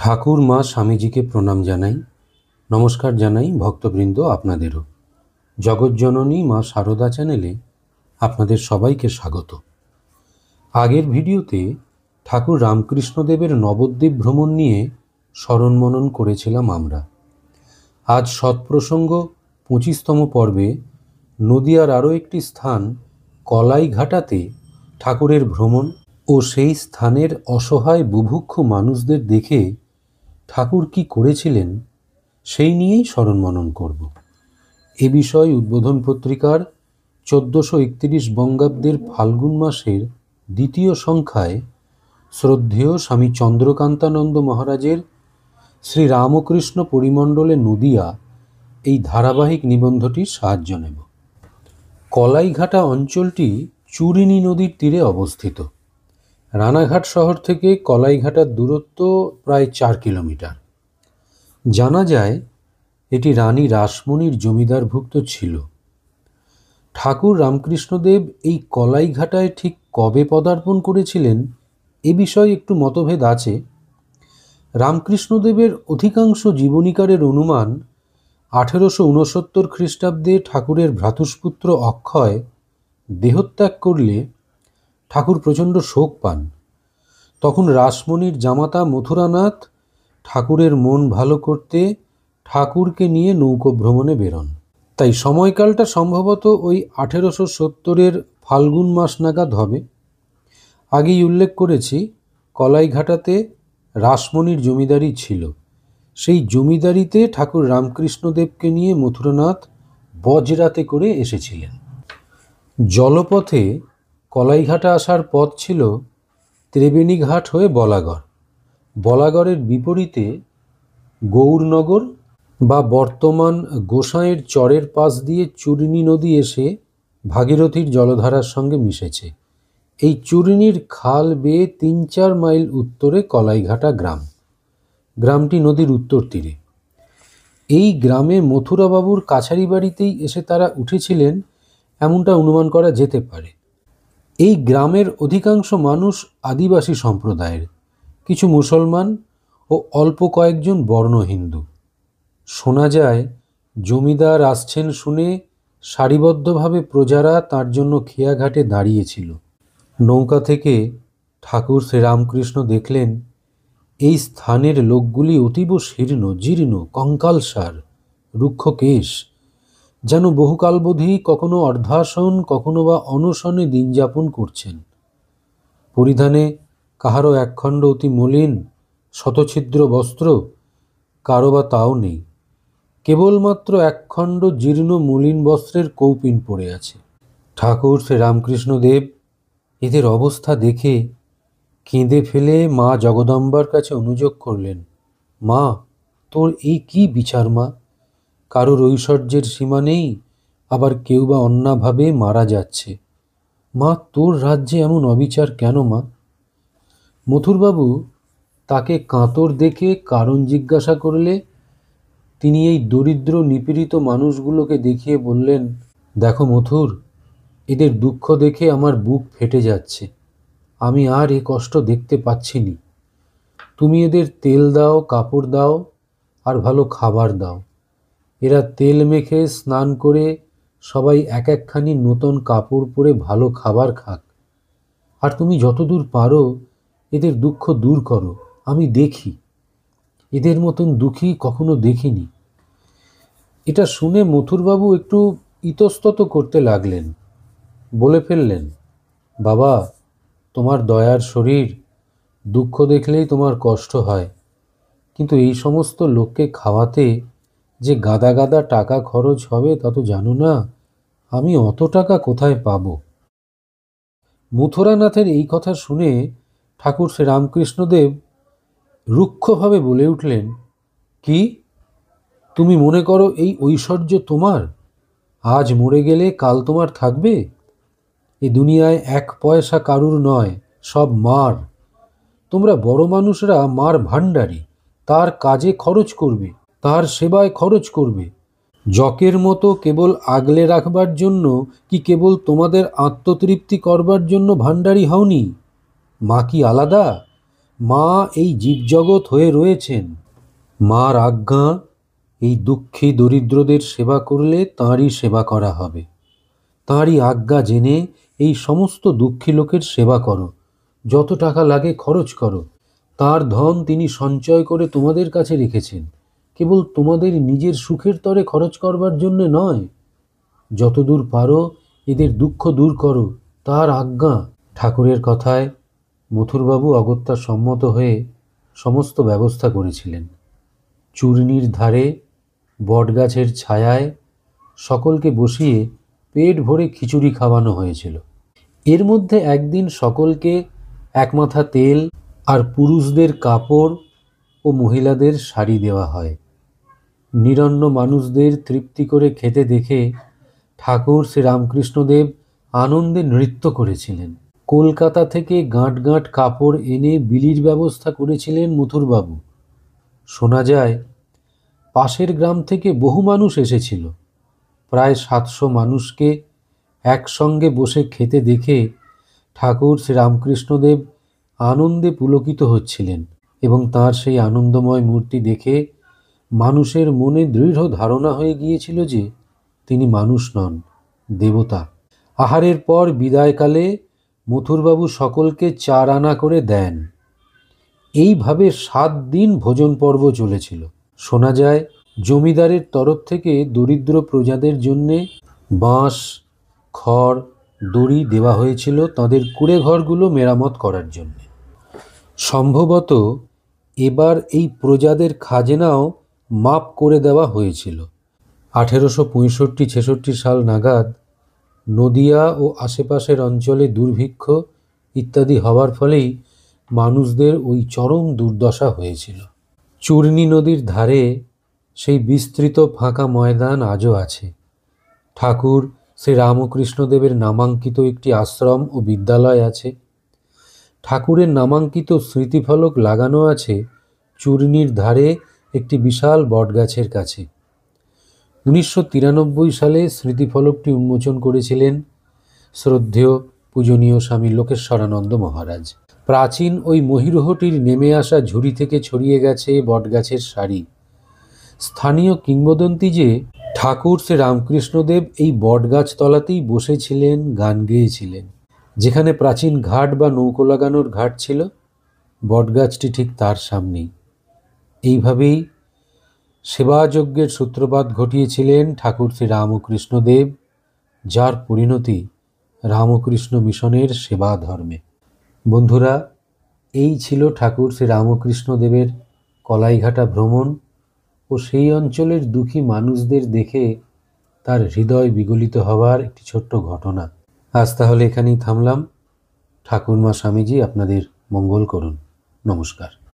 ঠাকুর মা স্বামীজিকে প্রণাম জানাই, নমস্কার জানাই ভক্তবৃন্দ আপনাদেরও। জগৎজননী মা সারদা চ্যানেলে আপনাদের সবাইকে স্বাগত। আগের ভিডিওতে ঠাকুর রামকৃষ্ণদেবের নবদ্বীপ ভ্রমণ নিয়ে স্মরণ মনন করেছিলাম আমরা। আজ সৎপ্রসঙ্গ 25তম পর্বে নদিয়ার আরও একটি স্থান কলাইঘাটাতে ঠাকুরের ভ্রমণ ও সেই স্থানের অসহায় বুভুক্ষ মানুষদের দেখে ঠাকুর কি করেছিলেন সেই নিয়েই স্মরণ মনন করব। এ বিষয়ে উদ্বোধন পত্রিকার 1431 বঙ্গাব্দের ফাল্গুন মাসের দ্বিতীয় সংখ্যায় শ্রদ্ধেয় স্বামী চন্দ্রকান্তানন্দ মহারাজের শ্রী রামকৃষ্ণ পরিমণ্ডলে নদিয়া এই ধারাবাহিক নিবন্ধটির সাহায্য নেব। কলাইঘাটা অঞ্চলটি চুরিনী নদীর তীরে অবস্থিত। রানাঘাট শহর থেকে কলাইঘাটার দূরত্ব প্রায় 4 কিলোমিটার। জানা যায় এটি রানী রাসমণির জমিদারভুক্ত ছিল। ঠাকুর রামকৃষ্ণদেব এই কলাইঘাটায় ঠিক কবে পদার্পণ করেছিলেন এ বিষয়ে একটু মতভেদ আছে। রামকৃষ্ণদেবের অধিকাংশ জীবনীকারের অনুমান 1869 খ্রিস্টাব্দে ঠাকুরের ভ্রাতুষ্পুত্র অক্ষয় দেহত্যাগ করলে ঠাকুর প্রচণ্ড শোক পান। তখন রাসমণির জামাতা মথুরানাথ ঠাকুরের মন ভালো করতে ঠাকুরকে নিয়ে নৌকো ভ্রমণে বেরোন। তাই সময়কালটা সম্ভবত ওই 1870 ফাল্গুন মাস নাগাদ হবে। আগেই উল্লেখ করেছি কলাইঘাটাতে রাসমণির জমিদারি ছিল। সেই জমিদারিতে ঠাকুর রামকৃষ্ণদেবকে নিয়ে মথুরানাথ বজরাতে করে এসেছিলেন। জলপথে কলাইঘাটা আসার পথ ছিল ত্রিবেণীঘাট হয়ে বলাগড়। বলাগড়ের বিপরীতে গৌরনগর বা বর্তমান গোসাইয়ের চরের পাশ দিয়ে চুরিনী নদী এসে ভাগীরথীর জলধারার সঙ্গে মিশেছে। এই চুরিনীর খাল বেয়ে 3-4 মাইল উত্তরে কলাইঘাটা গ্রাম। গ্রামটি নদীর উত্তর তীরে। এই গ্রামে মথুরাবাবুর কাছারি বাড়িতেই এসে তারা উঠেছিলেন এমনটা অনুমান করা যেতে পারে। এই গ্রামের অধিকাংশ মানুষ আদিবাসী সম্প্রদায়ের, কিছু মুসলমান ও অল্প কয়েকজন বর্ণ হিন্দু। শোনা যায় জমিদার আসছেন শুনে সারিবদ্ধভাবে প্রজারা তার জন্য খেয়াঘাটে দাঁড়িয়েছিল। নৌকা থেকে ঠাকুর শ্রীরামকৃষ্ণ দেখলেন এই স্থানের লোকগুলি অতীব শীর্ণ জীর্ণ, কঙ্কালসার, রুক্ষ কেশ, যেন বহুকালবধি কখনো অর্ধাসন কখনো বা অনশনে দিন যাপন করছেন। পরিধানে কাহারও একখণ্ড অতি মলিন শতছিদ্র বস্ত্র, কারো বা তাও নেই। কেবলমাত্র একখণ্ড জীর্ণ মলিন বস্ত্রের কৌপিন পড়ে আছে। ঠাকুর শ্রীরামকৃষ্ণদেব এদের অবস্থা দেখে কেঁদে ফেলে মা জগদম্বার কাছে অনুযোগ করলেন, মা, তোর এই কি বিচার মা? কারোর ঐশ্বর্যের সীমা নেই, আবার কেউ বা অন্যভাবে মারা যাচ্ছে। মা, তোর রাজ্যে এমন অবিচার কেন মা? মথুরবাবু তাকে কাতর দেখে কারণ জিজ্ঞাসা করলে তিনি এই দরিদ্র নিপীড়িত মানুষগুলোকে দেখিয়ে বললেন, দেখো মথুর, এদের দুঃখ দেখে আমার বুক ফেটে যাচ্ছে। আমি আর এ কষ্ট দেখতে পাচ্ছি নি। তুমি এদের তেল দাও, কাপড় দাও, আর ভালো খাবার দাও। এরা তেল মেখে স্নান করে সবাই এক একখানি নতুন কাপড় পরে ভালো খাবার খাক। আর তুমি যতদূর পারো এদের দুঃখ দূর করো। আমি দেখি, এদের মতন দুঃখী কখনো দেখিনি। এটা শুনে মথুরবাবু একটু ইতস্তত করতে লাগলেন। বলে ফেললেন, বাবা, তোমার দয়ার শরীর, দুঃখ দেখলেই তোমার কষ্ট হয়, কিন্তু এই সমস্ত লোককে খাওয়াতে যে গাদা গাদা টাকা খরচ হবে তা তো জানো না। আমি অত টাকা কোথায় পাব? মথুরানাথের এই কথা শুনে ঠাকুর শ্রীরামকৃষ্ণদেব রুক্ষভাবে বলে উঠলেন, কি, তুমি মনে করো এই ঐশ্বর্য তোমার? আজ মরে গেলে কাল তোমার থাকবে? এই দুনিয়ায় 1 পয়সা কারুর নয়, সব মার। তোমরা বড় মানুষরা মার ভাণ্ডারী, তার কাজে খরচ করবে, তার সেবায় খরচ করবে। যকের মতো কেবল আগলে রাখবার জন্য কি কেবল তোমাদের আত্মতৃপ্তি করবার জন্য ভাণ্ডারী হওনি? মা কি আলাদা? মা এই জীবজগৎ হয়ে রয়েছেন। মার আজ্ঞা, এই দুঃখী দরিদ্রদের সেবা করলে তাঁরই সেবা করা হবে। তাঁরই আজ্ঞা জেনে এই সমস্ত দুঃখী লোকের সেবা করো, যত টাকা লাগে খরচ করো। তার ধন তিনি সঞ্চয় করে তোমাদের কাছে রেখেছেন, কেবল তোমাদের নিজের সুখের তরে খরচ করবার জন্যে নয়। যতদূর পারো এদের দুঃখ দূর করো, তার আজ্ঞা। ঠাকুরের কথায় মথুরবাবু অগত্যা সম্মত হয়ে সমস্ত ব্যবস্থা করেছিলেন। চূর্ণির ধারে বটগাছের ছায়ায় সকলকে বসিয়ে পেট ভরে খিচুড়ি খাওয়ানো হয়েছিল। এর মধ্যে একদিন সকলকে এক মাথা তেল আর পুরুষদের কাপড় ও মহিলাদের শাড়ি দেওয়া হয়। নিরন্ন মানুষদের তৃপ্তি করে খেতে দেখে ঠাকুর শ্রীরামকৃষ্ণদেব আনন্দে নৃত্য করেছিলেন। কলকাতা থেকে গাঁট গাঁট কাপড় এনে বিলির ব্যবস্থা করেছিলেন মথুরবাবু। শোনা যায় পাশের গ্রাম থেকে বহু মানুষ এসেছিল। প্রায় 700 মানুষকে একসঙ্গে বসে খেতে দেখে ঠাকুর শ্রীরামকৃষ্ণদেব আনন্দে পুলকিত হচ্ছিলেন এবং তাঁর সেই আনন্দময় মূর্তি দেখে মানুষের মনে দৃঢ় ধারণা হয়ে গিয়েছিল যে তিনি মানুষ নন, দেবতা। আহারের পর বিদায়কালে মথুরবাবু সকলকে 4 আনা করে দেন। এইভাবে 7 দিন ভোজন পর্ব চলেছিল। শোনা যায় জমিদারের তরফ থেকে দরিদ্র প্রজাদের জন্যে বাঁশ, খড়, দড়ি দেওয়া হয়েছিল তাদের কুঁড়ে ঘরগুলো মেরামত করার জন্য। সম্ভবত এবার এই প্রজাদের খাজনাও মাপ করে দেওয়া হয়েছিল। 1865-66 সাল নাগাদ নদিয়া ও আশেপাশের অঞ্চলে দুর্ভিক্ষ ইত্যাদি হওয়ার ফলেই মানুষদের ওই চরম দুর্দশা হয়েছিল। চূর্ণী নদীর ধারে সেই বিস্তৃত ফাঁকা ময়দান আজও আছে। ঠাকুর শ্রী রামকৃষ্ণদেবের নামাঙ্কিত একটি আশ্রম ও বিদ্যালয় আছে। ঠাকুরের নামাঙ্কিত স্মৃতিফলক লাগানো আছে চূর্ণীর ধারে একটি বিশাল বটগাছের কাছে। 1993 সালে স্মৃতিফলকটি উন্মোচন করেছিলেন শ্রদ্ধেয় পূজনীয় স্বামী লোকেশ্বরানন্দ মহারাজ। প্রাচীন ওই মহিরুহটির নেমে আসা ঝুড়ি থেকে ছড়িয়ে গেছে বটগাছের সারি। স্থানীয় কিংবদন্তি যে ঠাকুর শ্রী রামকৃষ্ণদেব এই বটগাছ তলাতেই বসেছিলেন, গান গেয়েছিলেন। যেখানে প্রাচীন ঘাট বা নৌকো লাগানোর ঘাট ছিল, বটগাছটি ঠিক তার সামনেই। এইভাবেই সেবাযজ্ঞের সূত্রপাত ঘটিয়েছিলেন ঠাকুর শ্রী রামকৃষ্ণদেব, যার পরিণতি রামকৃষ্ণ মিশনের সেবা ধর্মে। বন্ধুরা, এই ছিল ঠাকুর শ্রী রামকৃষ্ণদেবের কলাইঘাটা ভ্রমণ ও সেই অঞ্চলের দুঃখী মানুষদের দেখে তার হৃদয় বিগলিত হওয়ার একটি ছোট্ট ঘটনা। আজ তাহলে এখানেই থামলাম। ঠাকুরমা স্বামীজি আপনাদের মঙ্গল করুন। নমস্কার।